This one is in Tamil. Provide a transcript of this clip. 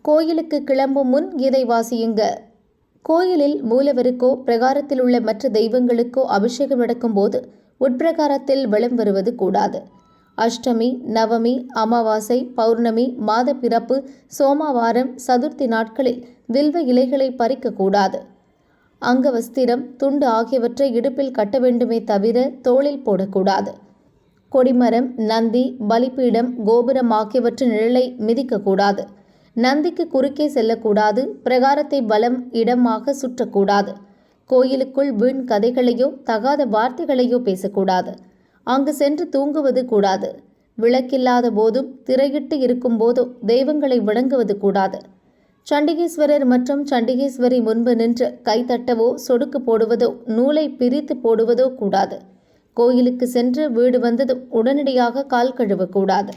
கோயிலுக்கு கிளம்பும் முன் இதை வாசியுங்க. கோயிலில் மூலவருக்கோ பிரகாரத்தில் உள்ள மற்ற தெய்வங்களுக்கோ அபிஷேகம் நடக்கும்போது உட்பிரகாரத்தில் வலம் வருவது கூடாது. அஷ்டமி, நவமி, அமாவாசை, பௌர்ணமி, மாத பிறப்பு, சோமவாரம், சதுர்த்தி நாட்களில் வில்வ இலைகளை பறிக்கக்கூடாது. அங்கவஸ்திரம், துண்டு ஆகியவற்றை இடுப்பில் கட்ட வேண்டுமே தவிர தோளில் போடக்கூடாது. கொடிமரம், நந்தி, பலிபீடம், கோபுரம் ஆகியவற்றின் நிழலை மிதிக்கக்கூடாது. நந்திக்கு குறுக்கே செல்லக்கூடாது. பிரகாரத்தை வலம் இடமாக சுற்றக்கூடாது. கோயிலுக்குள் வீண் கதைகளையோ தகாத வார்த்தைகளையோ பேசக்கூடாது. அங்கு சென்று தூங்குவது கூடாது. விளக்கில்லாத போதும் திரையிட்டு இருக்கும் போதோ தெய்வங்களை வணங்குவது கூடாது. சண்டிகேஸ்வரர் மற்றும் சண்டிகேஸ்வரி முன்பு நின்று கைத்தட்டவோ சொடுக்கு போடுவதோ நூலை பிரித்து போடுவதோ கூடாது. கோயிலுக்கு சென்று வீடு வந்ததும் உடனடியாக கால் கழுவக்கூடாது.